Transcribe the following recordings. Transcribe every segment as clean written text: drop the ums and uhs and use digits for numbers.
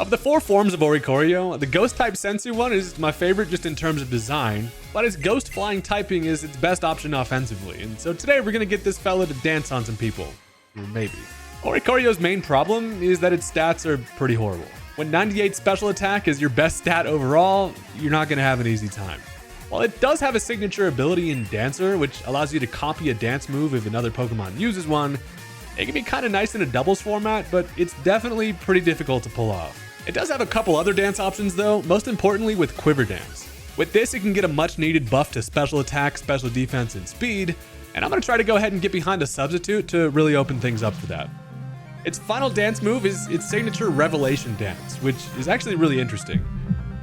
Of the 4 forms of Oricorio, the ghost type Sensu one is my favorite just in terms of design, but its ghost flying typing is its best option offensively, and so today we're gonna get this fella to dance on some people. Or maybe. Oricorio's main problem is that its stats are pretty horrible. When 98 special attack is your best stat overall, you're not gonna have an easy time. While it does have a signature ability in Dancer, which allows you to copy a dance move if another Pokemon uses one, it can be kind of nice in a doubles format, but it's definitely pretty difficult to pull off. It does have a couple other dance options though, most importantly with Quiver Dance. With this, it can get a much needed buff to special attack, special defense, and speed, and I'm going to try to go ahead and get behind a substitute to really open things up for that. Its final dance move is its signature Revelation Dance, which is actually really interesting.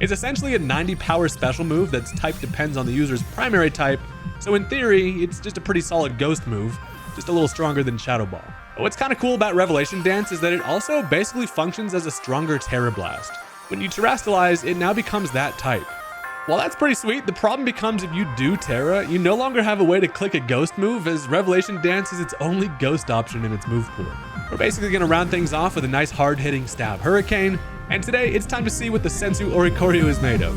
It's essentially a 90 power special move that's type depends on the user's primary type, so in theory, it's just a pretty solid ghost move, just a little stronger than Shadow Ball. But what's kind of cool about Revelation Dance is that it also basically functions as a stronger Terra Blast. When you terrestrialize, it now becomes that type. While that's pretty sweet, the problem becomes if you do Terra, you no longer have a way to click a ghost move, as Revelation Dance is its only ghost option in its move pool. We're basically going to round things off with a nice hard-hitting Stab Hurricane, and today it's time to see what the Sensu Oricorio is made of.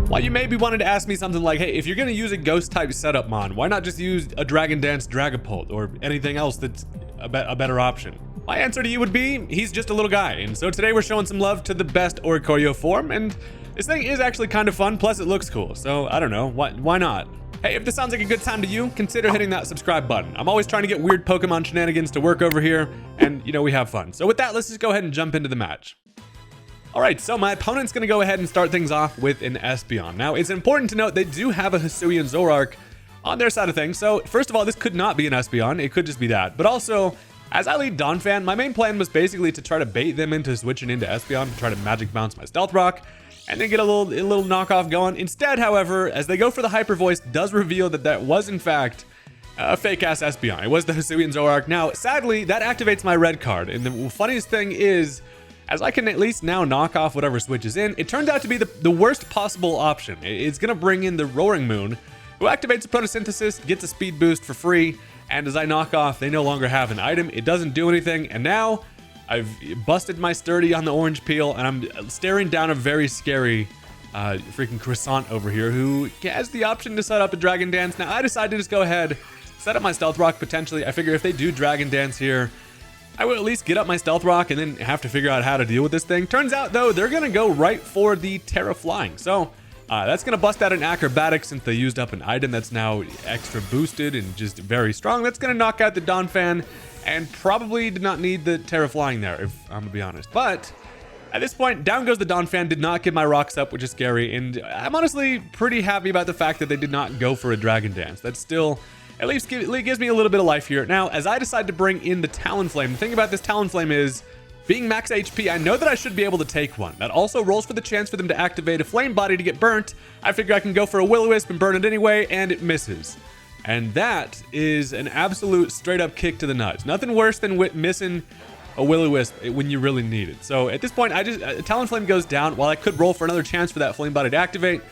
While you may be wanting to ask me something like, hey, if you're going to use a ghost type setup mon, why not just use a Dragon Dance Dragapult or anything else that's a better option? My answer to you would be, he's just a little guy, and so today we're showing some love to the best Oricorio form, and this thing is actually kind of fun, plus it looks cool, so I don't know, why not? Hey, if this sounds like a good time to you, consider hitting that subscribe button. I'm always trying to get weird Pokemon shenanigans to work over here, and we have fun. So with that, let's just go ahead and jump into the match. Alright, so my opponent's going to go ahead and start things off with an Espeon. Now, it's important to note they do have a Hisuian Zoroark on their side of things, so first of all, this could not be an Espeon, it could just be that. But also, as I lead Donphan, my main plan was basically to try to bait them into switching into Espeon, to try to Magic Bounce my Stealth Rock, and then get a little knockoff going. Instead, however, as they go for the Hyper Voice, does reveal that that was in fact a fake-ass Espeon. It was the Hisuian Zoroark. Now, sadly, that activates my red card, and the funniest thing is, as I can at least now knock off whatever switches in, it turned out to be the worst possible option. It's going to bring in the Roaring Moon, who activates a Photosynthesis, gets a speed boost for free, and as I knock off, they no longer have an item. It doesn't do anything, and now I've busted my sturdy on the orange peel, and I'm staring down a very scary freaking croissant over here who has the option to set up a Dragon Dance. Now, I decided to just go ahead, set up my Stealth Rock potentially. I figure if they do Dragon Dance here, I will at least get up my Stealth Rock and then have to figure out how to deal with this thing. Turns out, though, they're going to go right for the Terra Flying. So that's going to bust out an Acrobatics since they used up an item that's now extra boosted and just very strong. That's going to knock out the Donphan and probably did not need the Terra Flying there, if I'm going to be honest. But at this point, down goes the Donphan. Did not get my rocks up, which is scary. And I'm honestly pretty happy about the fact that they did not go for a Dragon Dance. That's still at least gives me a little bit of life here. Now, as I decide to bring in the Talonflame, the thing about this Talonflame is, being max HP, I know that I should be able to take one. That also rolls for the chance for them to activate a Flame Body to get burnt. I figure I can go for a Will-O-Wisp and burn it anyway, and it misses. And that is an absolute straight-up kick to the nuts. Nothing worse than missing a Will-O-Wisp when you really need it. So at this point, Talonflame goes down. While I could roll for another chance for that Flame Body to activate,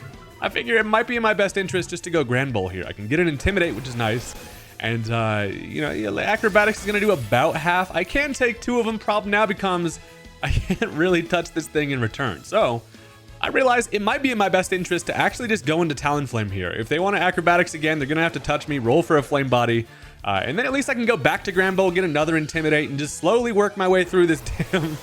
I figure it might be in my best interest just to go Grand Bowl here. I can get an Intimidate, which is nice. And, Acrobatics is going to do about half. I can take 2 of them. Problem now becomes I can't really touch this thing in return. So I realize it might be in my best interest to actually just go into Talonflame here. If they want to Acrobatics again, they're going to have to touch me, roll for a Flame Body. And then at least I can go back to Grand Bowl, get another Intimidate, and just slowly work my way through this damn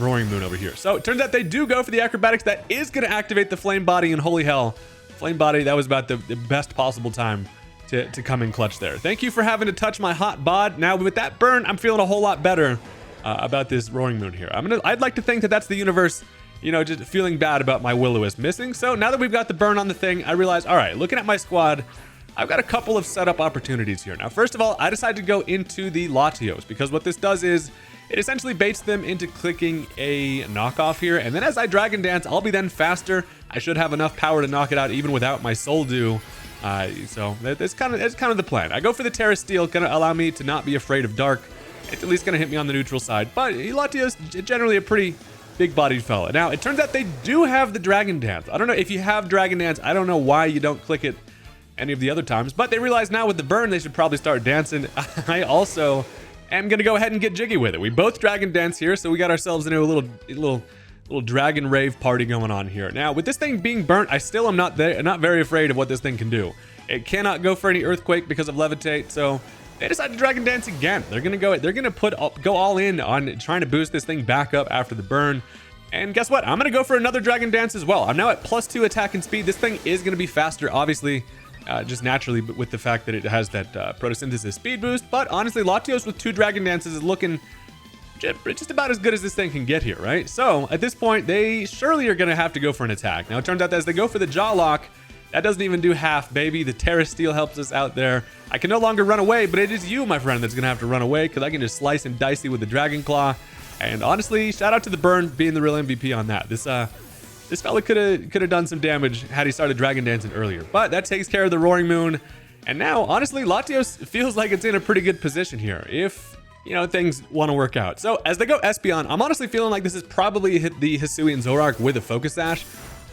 Roaring Moon over here. So it turns out they do go for the Acrobatics. That is going to activate the Flame Body, and holy hell, Flame Body, that was about the best possible time to come in clutch there. Thank you for having to touch my hot bod. Now with that burn, I'm feeling a whole lot better about this Roaring Moon here. I'd like to think that that's the universe, just feeling bad about my Will-O-Wisp missing. So now that we've got the burn on the thing, I realize, all right, looking at my squad, I've got a couple of setup opportunities here. Now, first of all, I decided to go into the Latios because what this does is it essentially baits them into clicking a knockoff here. And then as I Dragon Dance, I'll be then faster. I should have enough power to knock it out even without my Soul Dew. So that's kind of the plan. I go for the Terra Steel, gonna allow me to not be afraid of dark. It's at least gonna hit me on the neutral side. But Latios generally a pretty big-bodied fella. Now it turns out they do have the Dragon Dance. I don't know if you have Dragon Dance. I don't know why you don't click it any of the other times. But they realize now with the burn, they should probably start dancing. I also am going to go ahead and get jiggy with it. We both dragon dance here, so we got ourselves into a little dragon rave party going on here. Now, with this thing being burnt, I still am not very afraid of what this thing can do. It cannot go for any earthquake because of levitate, so they decide to dragon dance again. They're gonna go all in on trying to boost this thing back up after the burn. And guess what? I'm gonna go for another dragon dance as well. I'm now at +2 attack and speed. This thing is gonna be faster, obviously, just naturally, but with the fact that it has that photosynthesis speed boost. But honestly, Latios with 2 dragon dances is looking just about as good as this thing can get here, right? So at this point, they surely are gonna have to go for an attack. Now it turns out that as they go for the jaw lock, that doesn't even do half, baby. The Terra Steel helps us out there. I can no longer run away, but it is you, my friend, that's gonna have to run away, because I can just slice and dice you with the Dragon Claw. And honestly, shout out to the burn being the real MVP on that. This fella could have done some damage had he started dragon dancing earlier. But that takes care of the Roaring Moon. And now, honestly, Latios feels like it's in a pretty good position here, if things want to work out. So as they go Espeon, I'm honestly feeling like this is probably the Hisuian Zoroark with a Focus Sash.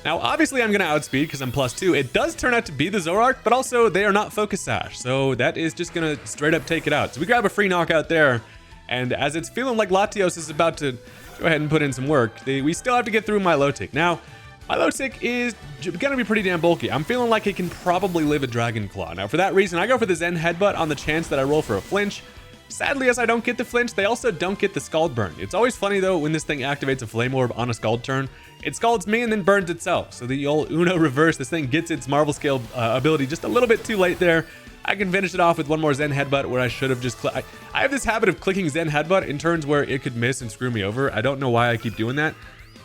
Now, obviously, I'm going to outspeed because I'm +2. It does turn out to be the Zoroark, but also they are not Focus Sash. So that is just going to straight up take it out. So we grab a free knockout there. And as it's feeling like Latios is about to go ahead and put in some work, we still have to get through Milotic. Now, Milotic is going to be pretty damn bulky. I'm feeling like it can probably live a Dragon Claw. Now, for that reason, I go for the Zen Headbutt on the chance that I roll for a flinch. Sadly, as I don't get the flinch, they also don't get the Scald Burn. It's always funny, though, when this thing activates a Flame Orb on a Scald turn. It scalds me and then burns itself. So the old Uno reverse, this thing gets its Marvel Scale ability just a little bit too late there. I can finish it off with one more Zen Headbutt where I should have just I have this habit of clicking Zen Headbutt in turns where it could miss and screw me over. I don't know why I keep doing that.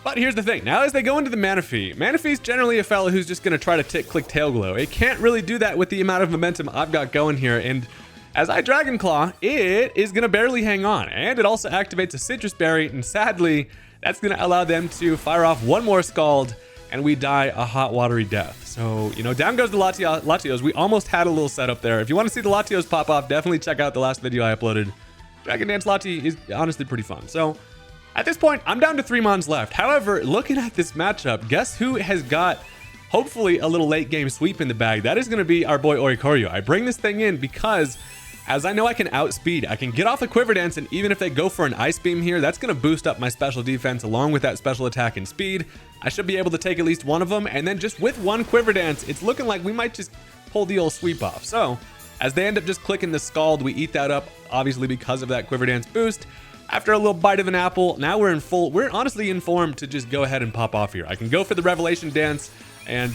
But here's the thing. Now as they go into the Manaphy, Manaphy's generally a fellow who's just going to try to click Tail Glow. It can't really do that with the amount of momentum I've got going here. And as I Dragon Claw, it is going to barely hang on. And it also activates a Citrus Berry. And sadly, that's going to allow them to fire off one more Scald. And we die a hot, watery death. So, down goes the Latios. We almost had a little setup there. If you want to see the Latios pop off, definitely check out the last video I uploaded. Dragon Dance Lati is honestly pretty fun. So, at this point, I'm down to 3 Mons left. However, looking at this matchup, guess who has got, hopefully, a little late game sweep in the bag? That is going to be our boy Oricorio. I bring this thing in because, as I know I can outspeed, I can get off a Quiver Dance, and even if they go for an Ice Beam here, that's going to boost up my special defense along with that special attack and speed. I should be able to take at least one of them, and then just with one Quiver Dance, it's looking like we might just pull the old sweep off. So, as they end up just clicking the Scald, we eat that up, obviously because of that Quiver Dance boost. After a little bite of an apple, now we're honestly in form to just go ahead and pop off here. I can go for the Revelation Dance, and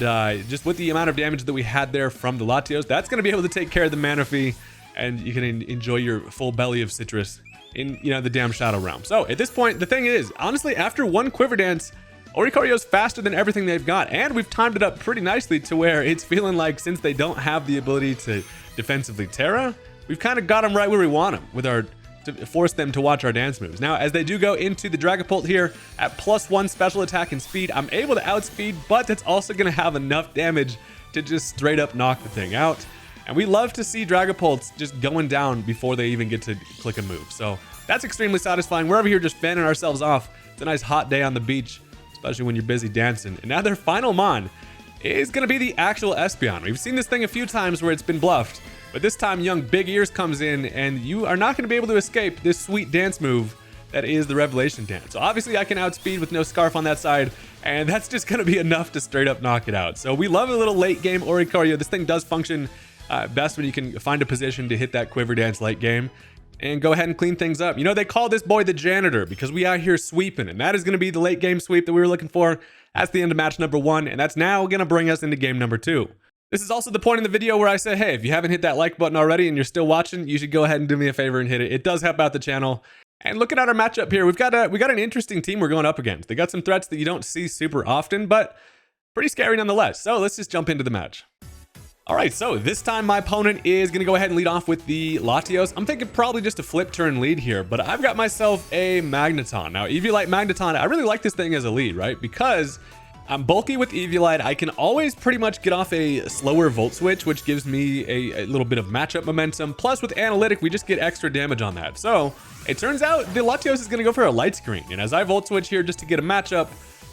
just with the amount of damage that we had there from the Latios, that's going to be able to take care of the Manaphy, and you can enjoy your full belly of citrus in, the damn Shadow Realm. So, at this point, the thing is, honestly, after one Quiver Dance, Oricorio's faster than everything they've got, and we've timed it up pretty nicely to where it's feeling like since they don't have the ability to defensively Terra, we've kind of got them right where we want them to force them to watch our dance moves. Now, as they do go into the Dragapult here at +1 special attack and speed, I'm able to outspeed, but that's also going to have enough damage to just straight up knock the thing out. And we love to see Dragapults just going down before they even get to click a move. So that's extremely satisfying. We're over here just fanning ourselves off. It's a nice hot day on the beach, especially when you're busy dancing. And now their final Mon is going to be the actual Espeon. We've seen this thing a few times where it's been bluffed, but this time young Big Ears comes in and you are not going to be able to escape this sweet dance move that is the Revelation Dance. So obviously I can outspeed with no Scarf on that side, and that's just going to be enough to straight up knock it out. So we love a little late game Oricorio. This thing does function best when you can find a position to hit that Quiver Dance late game and go ahead and clean things up. They call this boy the janitor because we out here sweeping, and that is going to be the late game sweep that we were looking for. That's the end of match number 1, and that's now going to bring us into game number 2. This is also the point in the video where I say, hey, if you haven't hit that like button already and you're still watching, you should go ahead and do me a favor and hit it. It does help out the channel. And looking at our matchup here, we got an interesting team we're going up against. They got some threats that you don't see super often, but pretty scary nonetheless. So let's just jump into the match. All right, so this time my opponent is going to go ahead and lead off with the Latios. I'm thinking probably just a flip turn lead here, but I've got myself a Magneton. Now, Eviolite Magneton, I really like this thing as a lead, right? Because I'm bulky with Eviolite. I can always pretty much get off a slower Volt Switch, which gives me a little bit of matchup momentum. Plus, with Analytic, we just get extra damage on that. So, it turns out the Latios is going to go for a Light Screen. And as I Volt Switch here just to get a matchup,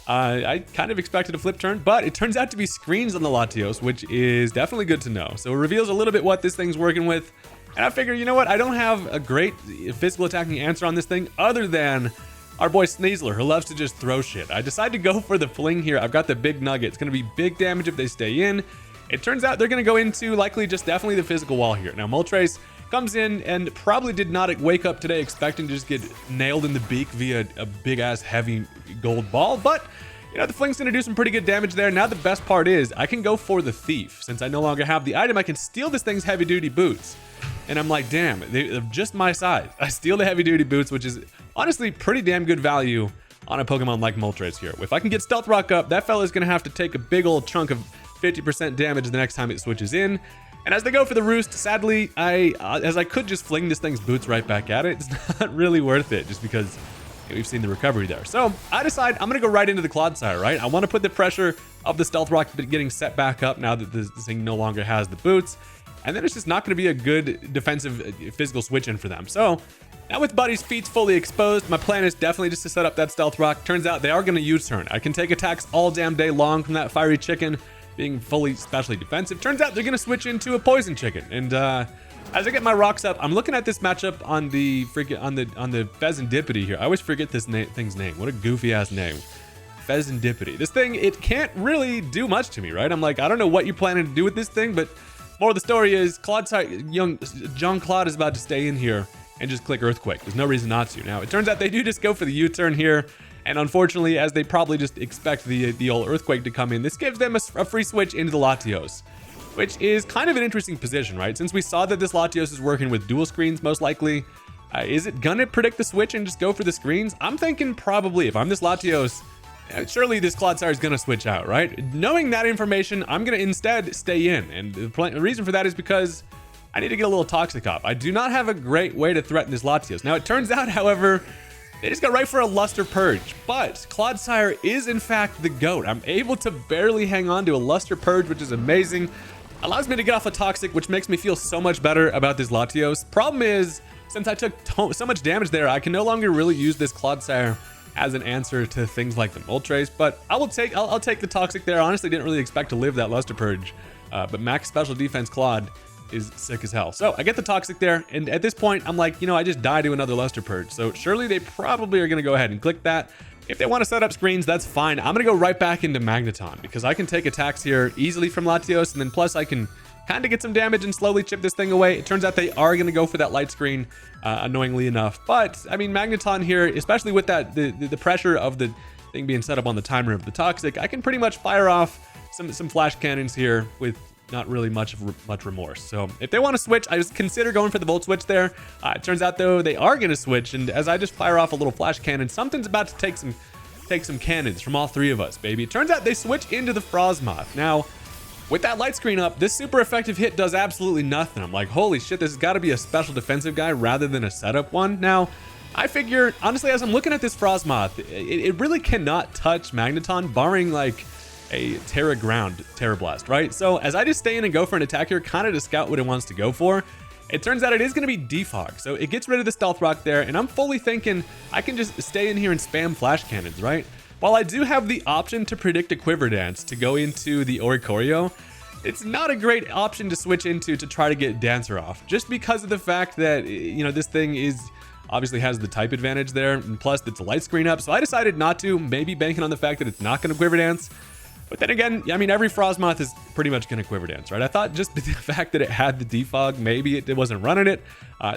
I kind of expected a flip turn, but it turns out to be screens on the Latios, which is definitely good to know. So it reveals a little bit what this thing's working with. And I figure, you know what? I don't have a great physical attacking answer on this thing other than our boy Sneasler, who loves to just throw shit. I decide to go for the fling here. I've got the big nugget. It's going to be big damage if they stay in. It turns out they're going to go into likely just definitely the physical wall here. Now, Moltres comes in and probably did not wake up today expecting to just get nailed in the beak via a big-ass heavy gold ball, but you know, the fling's gonna do some pretty good damage there. Now the best part is I can go for the thief. Since I no longer have the item, I can steal this thing's heavy-duty boots. And I'm like, damn, they're just my size. I steal the heavy-duty boots, which is honestly pretty damn good value on a Pokemon like Moltres here. If I can get Stealth Rock up, that fella's gonna have to take a big old chunk of 50% damage the next time it switches in. And as they go for the roost, sadly, as I could just fling this thing's boots right back at it, it's not really worth it just because we've seen the recovery there. So I decide I'm going to go right into the Clodsire, right? I want to put the pressure of the Stealth Rock getting set back up now that this thing no longer has the boots. And then it's just not going to be a good defensive physical switch in for them. So now with Buddy's feet fully exposed, my plan is definitely just to set up that Stealth Rock. Turns out they are going to U-turn. I can take attacks all damn day long from that Fiery Chicken being fully specially defensive. Turns out they're going to switch into a Poison Chicken. And as I get my rocks up, I'm looking at this matchup on the on the Pheasantipity here. I always forget this thing's name. What a goofy ass name. Pheasantipity. This thing, it can't really do much to me, right? I'm like, I don't know what you're planning to do with this thing, but more of the story is young John Claude is about to stay in here and just click Earthquake. There's no reason not to. Now, it turns out they do just go for the U-turn here. And unfortunately, as they probably just expect the old Earthquake to come in, this gives them a free switch into the Latios, which is kind of an interesting position, right? Since we saw that this Latios is working with dual screens, most likely, is it gonna predict the switch and just go for the screens? I'm thinking probably. If I'm this Latios, surely this Clodsire is gonna switch out, right? Knowing that information, I'm gonna instead stay in. And the reason for that is because I need to get a little Toxic off. I do not have a great way to threaten this Latios. Now, it turns out, however, they just got right for a Luster Purge, but Clodsire is in fact the GOAT. I'm able to barely hang on to a Luster Purge, which is amazing. Allows me to get off a Toxic, which makes me feel so much better about this Latios. Problem is, since I took so much damage there, I can no longer really use this Clodsire as an answer to things like the Moltres, but I'll take the Toxic there. I honestly didn't really expect to live that Luster Purge, but max special defense Claude is sick as hell. So I get the Toxic there, and at this point, I'm like, you know, I just die to another Luster Purge. So surely they probably are gonna go ahead and click that. If they want to set up screens, that's fine. I'm gonna go right back into Magneton because I can take attacks here easily from Latios, and then plus I can kind of get some damage and slowly chip this thing away. It turns out they are gonna go for that light screen, annoyingly enough. But I mean, Magneton here, especially with that the pressure of the thing being set up on the timer of the Toxic, I can pretty much fire off some flash cannons here with not really much remorse. So if they want to switch, I just consider going for the Volt Switch there. It turns out though they are going to switch, and as I just fire off a little flash cannon, something's about to take some cannons from all three of us, baby. It turns out they switch into the Frostmoth. Now, with that light screen up, this super effective hit does absolutely nothing. I'm like, holy shit, this has got to be a special defensive guy rather than a setup one. Now, I figure, honestly, as I'm looking at this Frostmoth, it really cannot touch Magneton, barring like a Terra Ground Terra Blast, right? So as I just stay in and go for an attack here, kind of to scout what it wants to go for, it turns out it is going to be Defog. So it gets rid of the Stealth Rock there, and I'm fully thinking I can just stay in here and spam Flash Cannons, right? While I do have the option to predict a Quiver Dance to go into the Oricorio, it's not a great option to switch into to try to get Dancer off, just because of the fact that, you know, this thing obviously has the type advantage there, and plus it's a light screen up, so I decided not to, maybe banking on the fact that it's not going to Quiver Dance. But then again, I mean, every Frostmoth is pretty much going to Quiver Dance, right? I thought just the fact that it had the defog, maybe it wasn't running it.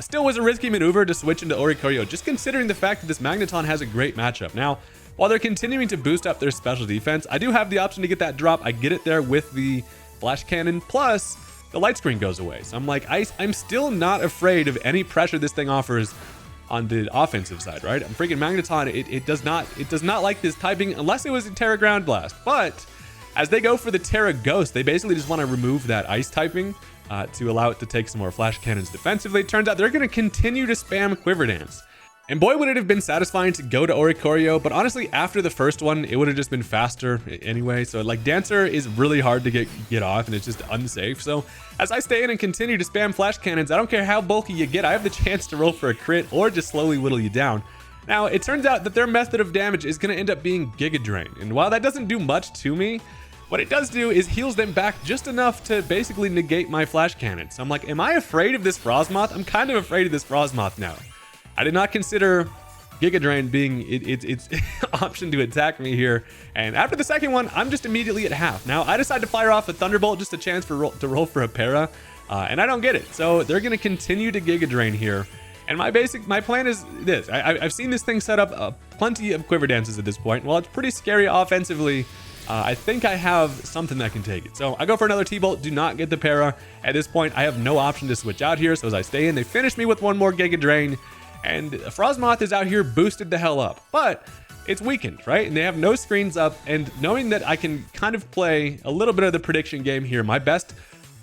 Still was a risky maneuver to switch into Oricorio, just considering the fact that this Magneton has a great matchup. Now, while they're continuing to boost up their special defense, I do have the option to get that drop. I get it there with the Flash Cannon, plus the light screen goes away. So I'm like, I'm still not afraid of any pressure this thing offers on the offensive side, right? I'm freaking Magneton, it does not like this typing unless it was a Terra Ground Blast. But as they go for the Terra Ghost, they basically just want to remove that ice typing to allow it to take some more flash cannons defensively. It turns out they're going to continue to spam Quiver Dance. And boy, would it have been satisfying to go to Oricorio, but honestly, after the first one, it would have just been faster anyway. So like Dancer is really hard to get off, and it's just unsafe. So as I stay in and continue to spam flash cannons, I don't care how bulky you get, I have the chance to roll for a crit or just slowly whittle you down. Now, it turns out that their method of damage is going to end up being Giga Drain. And while that doesn't do much to me, what it does do is heals them back just enough to basically negate my flash cannon. So I'm like, am I afraid of this Frostmoth? I'm kind of afraid of this Frostmoth now. I did not consider Giga Drain being its option to attack me here. And after the second one, I'm just immediately at half. Now, I decide to fire off a Thunderbolt, just a chance to roll for a para. And I don't get it. So they're going to continue to Giga Drain here. And my plan is this. I've seen this thing set up plenty of quiver dances at this point. While it's pretty scary offensively, I think I have something that can take it. So I go for another T-Bolt, do not get the para. At this point, I have no option to switch out here. So as I stay in, they finish me with one more Giga Drain. And Frostmoth is out here boosted the hell up. But it's weakened, right? And they have no screens up. And knowing that I can kind of play a little bit of the prediction game here, my best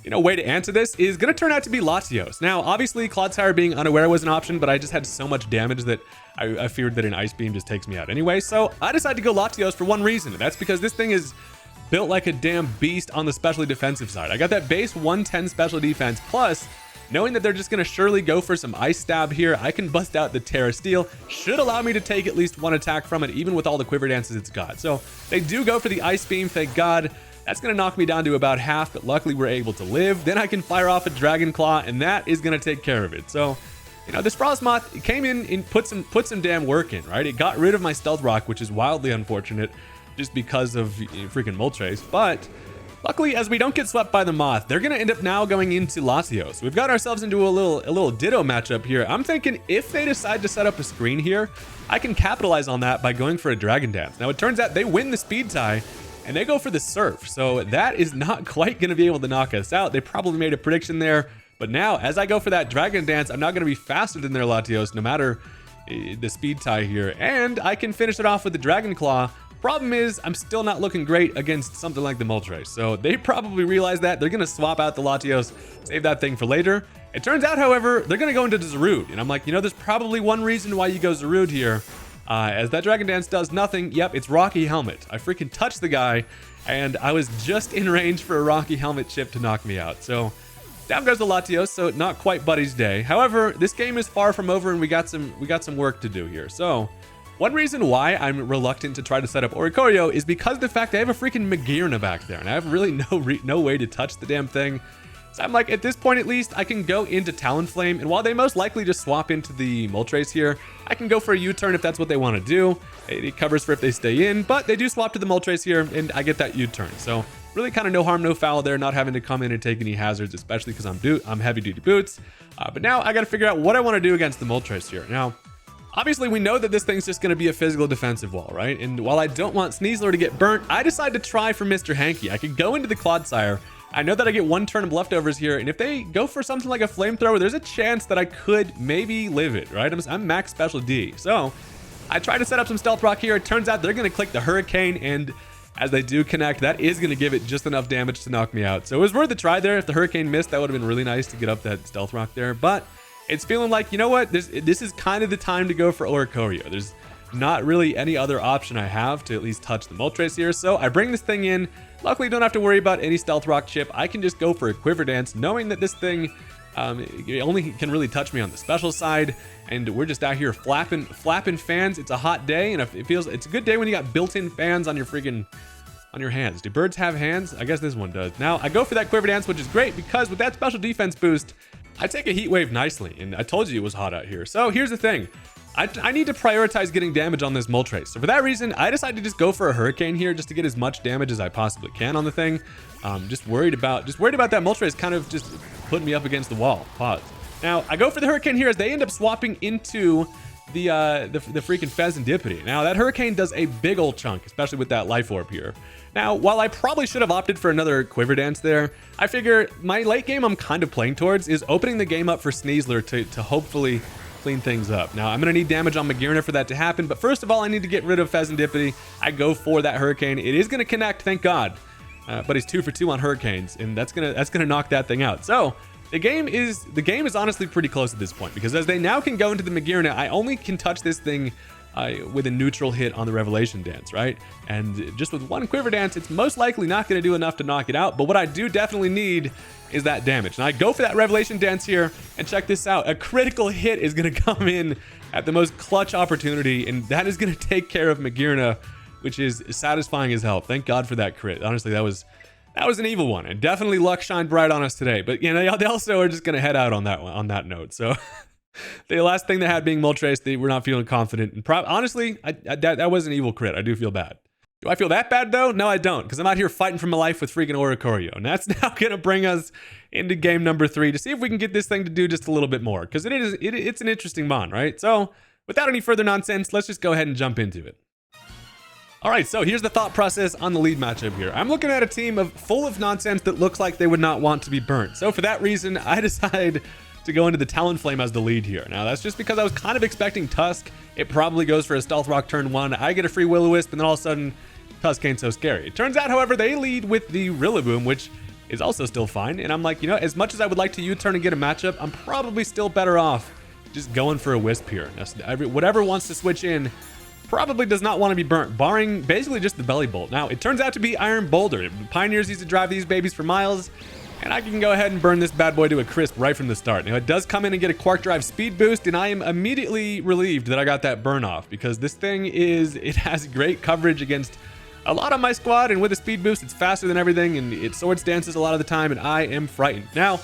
way to answer this is going to turn out to be Latios. Now, obviously, Clodsire being unaware was an option, but I just had so much damage that I feared that an Ice Beam just takes me out anyway. So I decided to go Latios for one reason, and that's because this thing is built like a damn beast on the specially defensive side. I got that base 110 special defense, plus knowing that they're just going to surely go for some Ice Stab here, I can bust out the Terra Steel. Should allow me to take at least one attack from it, even with all the quiver dances it's got. So they do go for the Ice Beam, thank God. That's going to knock me down to about half, but luckily we're able to live. Then I can fire off a Dragon Claw, and that is going to take care of it. So, this Frostmoth came in and put some damn work in, right? It got rid of my Stealth Rock, which is wildly unfortunate just because of freaking Moltres. But luckily, as we don't get swept by the Moth, they're going to end up now going into Latios. We've got ourselves into a little Ditto matchup here. I'm thinking if they decide to set up a screen here, I can capitalize on that by going for a Dragon Dance. Now, it turns out they win the speed tie, and they go for the Surf, so that is not quite going to be able to knock us out. They probably made a prediction there, but now as I go for that Dragon Dance, I'm not going to be faster than their Latios, no matter the speed tie here, and I can finish it off with the Dragon Claw. Problem is, I'm still not looking great against something like the Moltres, so they probably realize that. They're going to swap out the Latios, save that thing for later. It turns out, however, they're going to go into Zarude, and I'm like, there's probably one reason why you go Zarude here. As that Dragon Dance does nothing. Yep, it's Rocky Helmet. I freaking touched the guy, and I was just in range for a Rocky Helmet chip to knock me out. So down goes the Latios, so not quite Buddy's day. However, this game is far from over, and we got some work to do here. So one reason why I'm reluctant to try to set up Oricorio is because of the fact I have a freaking Magearna back there, and I have really no way to touch the damn thing. So I'm like, at this point at least, I can go into Talonflame, and while they most likely just swap into the Moltres here, I can go for a U-turn if that's what they want to do. It covers for if they stay in, but they do swap to the Moltres here, and I get that U-turn. So really kind of no harm, no foul there, not having to come in and take any hazards, especially because I'm heavy-duty boots. But now I got to figure out what I want to do against the Moltres here. Now, obviously, we know that this thing's just going to be a physical defensive wall, right? And while I don't want Sneasler to get burnt, I decide to try for Mr. Hanky. I could go into the Clodsire. I know that I get one turn of leftovers here, and if they go for something like a flamethrower, there's a chance that I could maybe live it, right? I'm max special D. So I try to set up some Stealth Rock here. It turns out they're going to click the Hurricane, and as they do connect, that is going to give it just enough damage to knock me out. So it was worth a try there. If the Hurricane missed, that would have been really nice to get up that Stealth Rock there. But it's feeling like, you know what? This is kind of the time to go for Oricorio. There's not really any other option I have to at least touch the Moltres here. So I bring this thing in. Luckily, don't have to worry about any Stealth Rock chip. I can just go for a Quiver Dance, knowing that this thing only can really touch me on the special side. And we're just out here flapping fans. It's a hot day, and it's a good day when you got built-in fans on your hands. Do birds have hands? I guess this one does. Now, I go for that Quiver Dance, which is great because with that special defense boost, I take a Heat Wave nicely. And I told you it was hot out here. So here's the thing. I need to prioritize getting damage on this Moltres. So for that reason, I decided to just go for a Hurricane here just to get as much damage as I possibly can on the thing. Just worried about that Moltres kind of just putting me up against the wall. Pause. Now, I go for the Hurricane here as they end up swapping into the freaking Pheasantipity. Now, that Hurricane does a big old chunk, especially with that Life Orb here. Now, while I probably should have opted for another Quiver Dance there, I figure my late game I'm kind of playing towards is opening the game up for Sneasler to hopefully clean things up. Now, I'm going to need damage on Magearna for that to happen, but first of all, I need to get rid of Pheasantipity. I go for that Hurricane. It is going to connect, thank God. But he's 2 for 2 on Hurricanes, and that's gonna knock that thing out. So the game is honestly pretty close at this point, because as they now can go into the Magearna, I only can touch this thing with a neutral hit on the Revelation Dance, right? And just with one Quiver Dance, it's most likely not going to do enough to knock it out. But what I do definitely need is that damage. And I go for that Revelation Dance here, and check this out. A critical hit is going to come in at the most clutch opportunity, and that is going to take care of Magearna, which is satisfying as hell. Thank God for that crit. Honestly, that was an evil one, and definitely luck shined bright on us today. But you know, they also are just going to head out on that one, on that note. So the last thing they had being Moltres, they were not feeling confident. And honestly, that was an evil crit. I do feel bad. Do I feel that bad though? No, I don't, because I'm out here fighting for my life with freaking Oricorio, and that's now going to bring us into game number 3 to see if we can get this thing to do just a little bit more, because it's an interesting mon, right? So without any further nonsense, let's just go ahead and jump into it. All right, so here's the thought process on the lead matchup here. I'm looking at a team full of nonsense that looks like they would not want to be burnt. So for that reason, I decided to go into the Talonflame as the lead here. Now, that's just because I was kind of expecting Tusk. It probably goes for a Stealth Rock turn 1. I get a free Will-O-Wisp, and then all of a sudden, Tusk ain't so scary. It turns out, however, they lead with the Rillaboom, which is also still fine. And I'm like, you know, as much as I would like to U-turn and get a matchup, I'm probably still better off just going for a Wisp here. Whatever wants to switch in probably does not want to be burnt, barring basically just the Belly Bolt. Now, it turns out to be Iron Boulder. Pioneers used to drive these babies for miles, and I can go ahead and burn this bad boy to a crisp right from the start. Now, it does come in and get a Quark Drive speed boost, and I am immediately relieved that I got that burn off, because this thing it has great coverage against a lot of my squad, and with a speed boost, it's faster than everything, and it Swords Dances a lot of the time, and I am frightened. Now,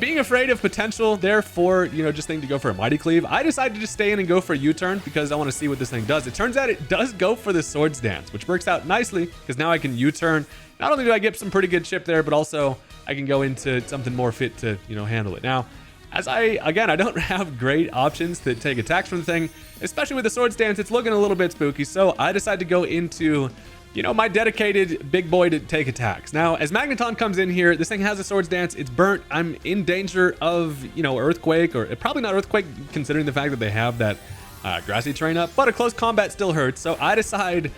being afraid of potential, therefore, you know, just thinking to go for a Mighty Cleave, I decided to just stay in and go for a U-turn because I want to see what this thing does. It turns out it does go for the Swords Dance, which works out nicely because now I can U-turn. Not only do I get some pretty good chip there, but also I can go into something more fit to, you know, handle it. Now, as I don't have great options to take attacks from the thing, especially with the Swords Dance, it's looking a little bit spooky, so I decided to go into, you know, my dedicated big boy to take attacks. Now, as Magneton comes in here, this thing has a Swords Dance. It's burnt. I'm in danger of, you know, Earthquake, or probably not Earthquake considering the fact that they have that Grassy Terrain up, but a close combat still hurts. So I decide,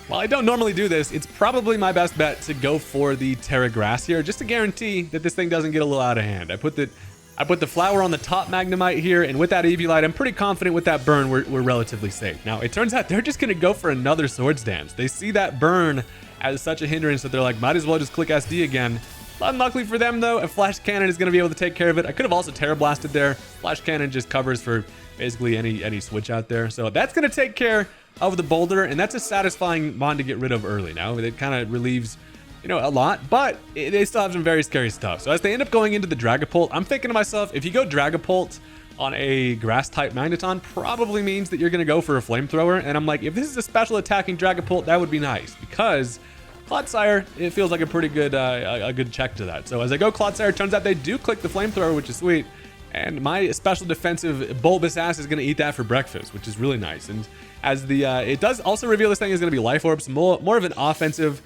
while I don't normally do this, it's probably my best bet to go for the Terra Grass here, just to guarantee that this thing doesn't get a little out of hand. I put the flower on the top Magnemite here, and with that Eviolite, I'm pretty confident with that burn, we're relatively safe. Now, it turns out they're just going to go for another Swords Dance. They see that burn as such a hindrance that they're like, might as well just click SD again. Unluckily for them, though, a Flash Cannon is going to be able to take care of it. I could have also Terra Blasted there. Flash Cannon just covers for basically any switch out there. So that's going to take care of the Boulder, and that's a satisfying mon to get rid of early. Now, it kind of relieves, you know, a lot, but they still have some very scary stuff. So as they end up going into the Dragapult, I'm thinking to myself, if you go Dragapult on a grass type Magneton, probably means that you're going to go for a Flamethrower. And I'm like, if this is a special attacking Dragapult, that would be nice, because Clodsire, it feels like a pretty good a good check to that. So as I go Clodsire, it turns out they do click the Flamethrower, which is sweet. And my special defensive bulbous ass is going to eat that for breakfast, which is really nice. And as it does also reveal this thing is going to be Life Orbs, more of an offensive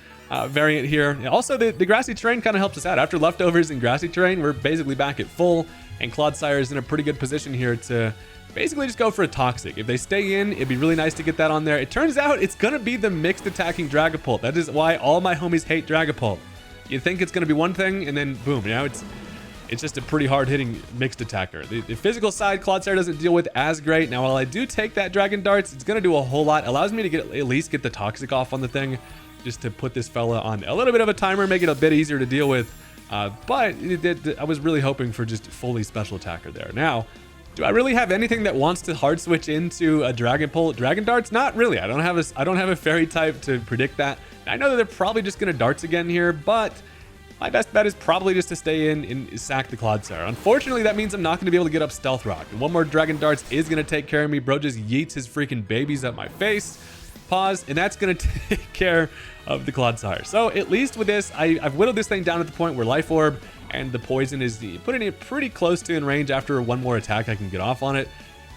variant here. And also, the Grassy Terrain kind of helps us out. After Leftovers and Grassy Terrain, we're basically back at full, and Clodsire is in a pretty good position here to basically just go for a Toxic. If they stay in, it'd be really nice to get that on there. It turns out it's going to be the mixed attacking Dragapult. That is why all my homies hate Dragapult. You think it's going to be one thing, and then boom, you know, it's just a pretty hard-hitting mixed attacker. The physical side, Clodsire doesn't deal with as great. Now, while I do take that Dragon Darts, it's going to do a whole lot. It allows me to at least get the Toxic off on the thing, just to put this fella on a little bit of a timer, make it a bit easier to deal with. But I was really hoping for just fully special attacker there. Now, do I really have anything that wants to hard switch into a Dragapult? Dragon Darts? Not really. I don't have a fairy type to predict that. I know that they're probably just going to Darts again here, but my best bet is probably just to stay in and sack the Clodsire. Unfortunately, that means I'm not going to be able to get up Stealth Rock. And one more Dragon Darts is going to take care of me. Bro just yeets his freaking babies at my face. Pause, and that's going to take care of the Clodsire. So at least with this, I've whittled this thing down to the point where Life Orb and the Poison is putting it pretty close to in range. After one more attack, I can get off on it.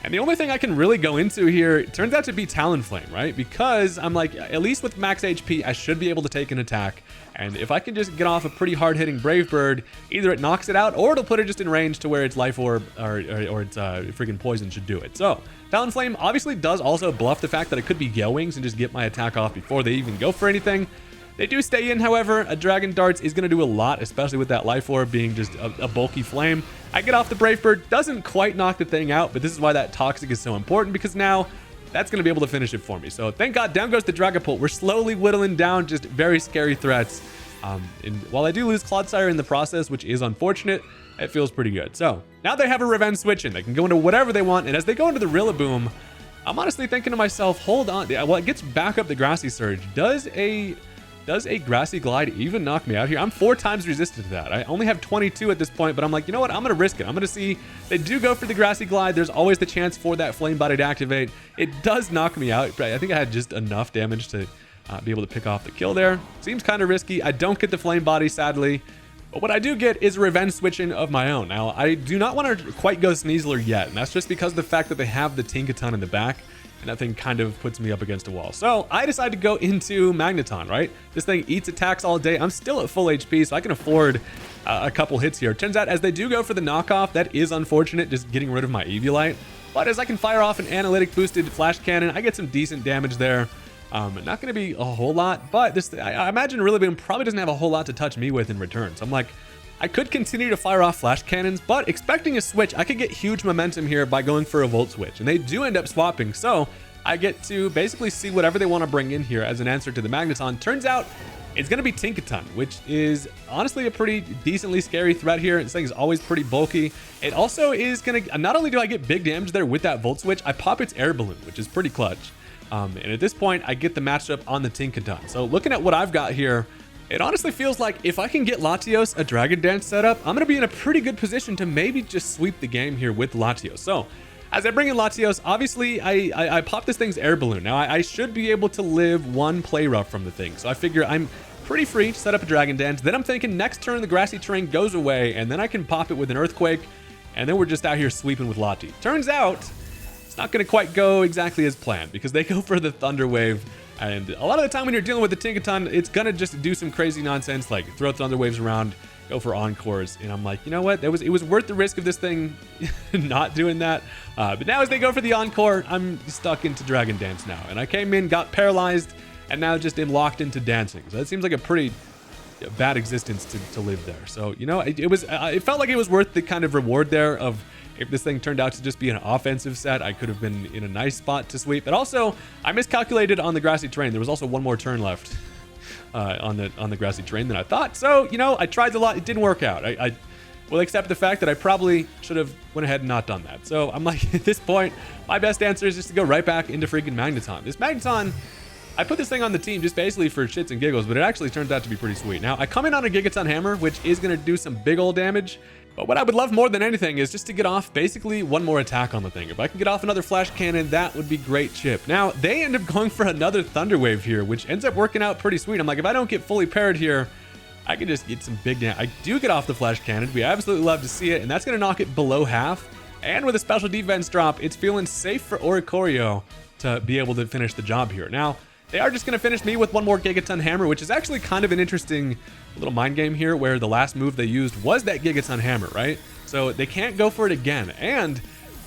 And the only thing I can really go into here, it turns out to be Talonflame, right? Because I'm like, at least with max HP, I should be able to take an attack. And if I can just get off a pretty hard-hitting Brave Bird, either it knocks it out or it'll put it just in range to where its Life Orb or its freaking Poison should do it. So Talonflame obviously does also bluff the fact that I could be Gale Wings and just get my attack off before they even go for anything. They do stay in, however. A Dragon Darts is going to do a lot, especially with that Life Orb being just a bulky flame. I get off the Brave Bird, doesn't quite knock the thing out, but this is why that Toxic is so important, because now that's going to be able to finish it for me. So thank God, down goes the Dragapult. We're slowly whittling down just very scary threats. And while I do lose Clodsire in the process, which is unfortunate, it feels pretty good. So now they have a revenge switch in. They can go into whatever they want. And as they go into the Rillaboom, I'm honestly thinking to myself, hold on. Well, it gets back up the Grassy Surge. Does a Grassy Glide even knock me out here? I'm 4 times resistant to that. I only have 22 at this point, but I'm like, you know what? I'm going to risk it. I'm going to see. They do go for the Grassy Glide. There's always the chance for that Flame Body to activate. It does knock me out. I think I had just enough damage to be able to pick off the kill there. Seems kind of risky. I don't get the Flame Body, sadly. But what I do get is revenge switching of my own. Now, I do not want to quite go Sneasler yet, and that's just because of the fact that they have the Tinkaton in the back. And that thing kind of puts me up against a wall. So I decided to go into Magneton, right? This thing eats attacks all day. I'm still at full HP, so I can afford a couple hits here. Turns out as they do go for the knockoff, that is unfortunate, just getting rid of my Eviolite. But as I can fire off an analytic boosted flash cannon, I get some decent damage there. Not going to be a whole lot, but this I imagine Rillaboom probably doesn't have a whole lot to touch me with in return. So I'm like, I could continue to fire off flash cannons, but expecting a switch, I could get huge momentum here by going for a Volt Switch, and they do end up swapping, so I get to basically see whatever they want to bring in here as an answer to the Magneton. Turns out it's going to be Tinkaton, which is honestly a pretty decently scary threat here. This thing is always pretty bulky. It also is going to, not only do I get big damage there with that Volt Switch, I pop its Air Balloon, which is pretty clutch. And at this point, I get the matchup on the Tinkaton. So looking at what I've got here, it honestly feels like if I can get Latios a Dragon Dance setup, I'm going to be in a pretty good position to maybe just sweep the game here with Latios. So as I bring in Latios, obviously I pop this thing's Air Balloon. Now I should be able to live 1 play rough from the thing. So I figure I'm pretty free to set up a Dragon Dance. Then I'm thinking next turn the grassy terrain goes away and then I can pop it with an Earthquake. And then we're just out here sweeping with Lati. Turns out it's not going to quite go exactly as planned because they go for the Thunder Wave. And a lot of the time when you're dealing with the Tinkaton, it's going to just do some crazy nonsense like throw Thunder Waves around, go for Encores. And I'm like, you know what? It was worth the risk of this thing not doing that. But now as they go for the Encore, I'm stuck into Dragon Dance now. And I came in, got paralyzed, and now just am locked into dancing. So that seems like a pretty bad existence to live there. So, you know, it felt like it was worth the kind of reward there of if this thing turned out to just be an offensive set, I could have been in a nice spot to sweep. But also, I miscalculated on the grassy terrain. There was also 1 more turn left on the grassy terrain than I thought. So, you know, I tried a lot. It didn't work out. I will accept the fact that I probably should have went ahead and not done that. So I'm like, at this point, my best answer is just to go right back into freaking Magneton. This Magneton, I put this thing on the team just basically for shits and giggles, but it actually turns out to be pretty sweet. Now, I come in on a Gigaton Hammer, which is going to do some big old damage. But what I would love more than anything is just to get off basically 1 more attack on the thing. If I can get off another Flash Cannon, that would be great chip. Now, they end up going for another Thunder Wave here, which ends up working out pretty sweet. I'm like, if I don't get fully paired here, I could just get some big damage. I do get off the Flash Cannon. We absolutely love to see it, and that's going to knock it below half. And with a special defense drop, it's feeling safe for Oricorio to be able to finish the job here. Now, they are just going to finish me with 1 more Gigaton Hammer, which is actually kind of an interesting little mind game here where the last move they used was that Gigaton Hammer, right? So they can't go for it again. And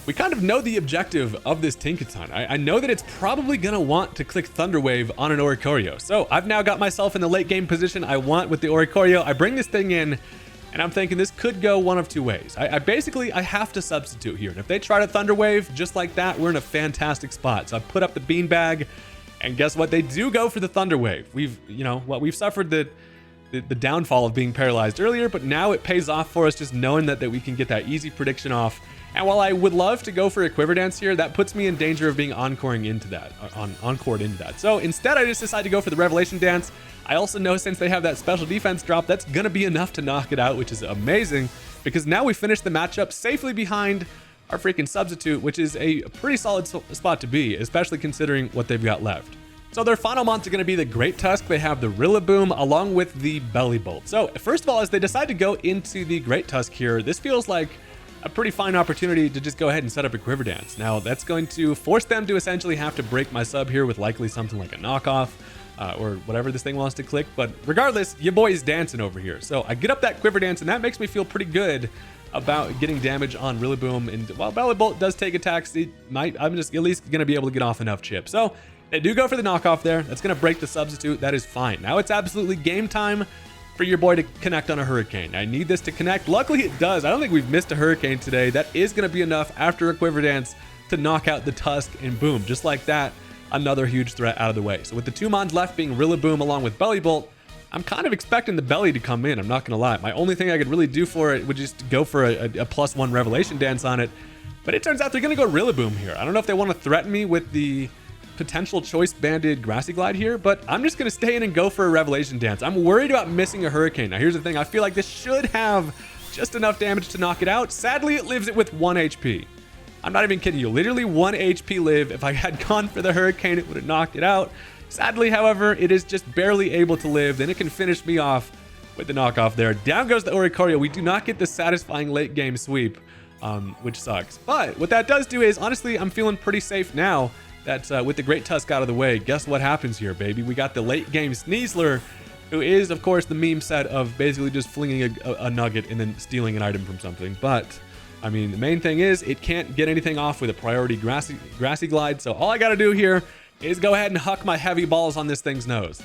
we kind of know the objective of this Tinkaton. I know that it's probably going to want to click Thunder Wave on an Oricorio. So I've now got myself in the late game position I want with the Oricorio. I bring this thing in and I'm thinking this could go one of 2 ways. I basically have to substitute here. And if they try to Thunder Wave just like that, we're in a fantastic spot. So I put up the beanbag. And guess what? They do go for the Thunder Wave. We've suffered the downfall of being paralyzed earlier, but now it pays off for us just knowing that we can get that easy prediction off. And while I would love to go for a Quiver Dance here, that puts me in danger of being encored into that. So instead, I just decided to go for the Revelation Dance. I also know since they have that special defense drop, that's going to be enough to knock it out, which is amazing because now we finish the matchup safely behind our freaking substitute, which is a pretty solid spot to be, especially considering what they've got left. So their final mons are going to be the Great Tusk. They have the Rillaboom along with the Belly Bolt. So first of all, as they decide to go into the Great Tusk here, this feels like a pretty fine opportunity to just go ahead and set up a Quiver Dance. Now that's going to force them to essentially have to break my sub here with likely something like a knockoff or whatever this thing wants to click. But regardless, your boy is dancing over here. So I get up that Quiver Dance and that makes me feel pretty good about getting damage on Rillaboom. And while Belly Bolt does take attacks, I'm just at least going to be able to get off enough chips. So they do go for the knockoff there. That's going to break the substitute. That is fine. Now it's absolutely game time for your boy to connect on a Hurricane. I need this to connect. Luckily it does. I don't think we've missed a Hurricane today. That is going to be enough after a Quiver Dance to knock out the Tusk, and boom, just like that, another huge threat out of the way. So with the 2 Mons left being Rillaboom along with Belly Bolt, I'm kind of expecting the Belly to come in, I'm not gonna lie. My only thing I could really do for it would just go for a +1 Revelation Dance on it, but it turns out they're gonna go Rillaboom here. I don't know if they want to threaten me with the potential Choice Banded Grassy Glide here, but I'm just gonna stay in and go for a Revelation Dance. I'm worried about missing a Hurricane. Now here's the thing, I feel like this should have just enough damage to knock it out. Sadly, it lives it with 1 HP. I'm not even kidding you, literally 1 HP live. If I had gone for the Hurricane, it would have knocked it out. Sadly, however, it is just barely able to live. Then it can finish me off with the knockoff there. Down goes the Oricorio. We do not get the satisfying late game sweep, which sucks. But what that does do is, honestly, I'm feeling pretty safe now that with the Great Tusk out of the way. Guess what happens here, baby? We got the late game Sneasler, who is, of course, the meme set of basically just flinging a nugget and then stealing an item from something. But I mean, the main thing is it can't get anything off with a priority grassy glide. So all I got to do here is go ahead and huck my heavy balls on this thing's nose.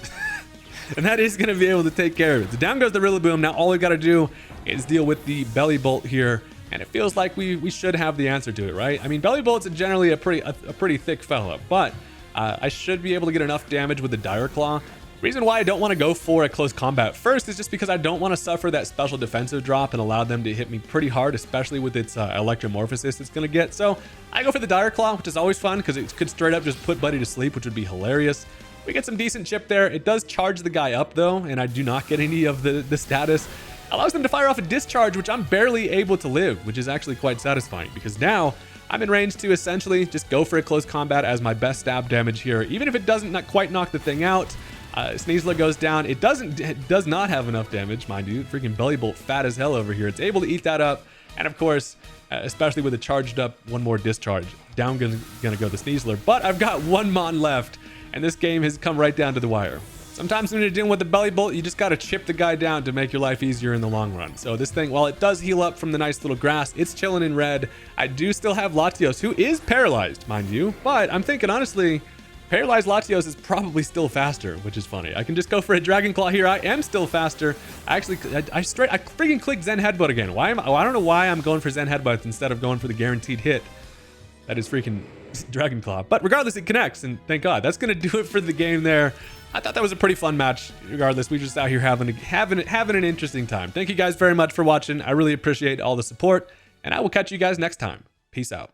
And that is going to be able to take care of it. So down goes the Rillaboom. Now all we got to do is deal with the Belly Bolt here. And it feels like we should have the answer to it, right? I mean, Belly Bolt's generally a pretty thick fella, but I should be able to get enough damage with the Dire Claw. Reason why I don't want to go for a close combat first is just because I don't want to suffer that special defensive drop and allow them to hit me pretty hard, especially with its electromorphosis it's going to get. So I go for the Dire Claw, which is always fun because it could straight up just put Buddy to sleep, which would be hilarious. We get some decent chip there. It does charge the guy up though, and I do not get any of the status. Allows them to fire off a discharge, which I'm barely able to live, which is actually quite satisfying because now I'm in range to essentially just go for a close combat as my best stab damage here. Even if it doesn't not quite knock the thing out, Sneasler goes down. It does not have enough damage, mind you. Freaking Belly Bolt fat as hell over here. It's able to eat that up. And of course, especially with a charged up one more discharge, down gonna go the Sneasler. But I've got 1 Mon left, and this game has come right down to the wire. Sometimes when you're dealing with the Belly Bolt, you just gotta chip the guy down to make your life easier in the long run. So this thing, while it does heal up from the nice little grass, it's chilling in red. I do still have Latios, who is paralyzed, mind you. But I'm thinking, honestly, paralyzed Latios is probably still faster, which is funny. I can just go for a Dragon Claw here. I am still faster. I freaking clicked Zen Headbutt again. I don't know why I'm going for Zen Headbutt instead of going for the guaranteed hit. That is freaking Dragon Claw. But regardless, it connects, and thank God. That's gonna do it for the game there. I thought that was a pretty fun match. Regardless, we just out here having an interesting time. Thank you guys very much for watching. I really appreciate all the support, and I will catch you guys next time. Peace out.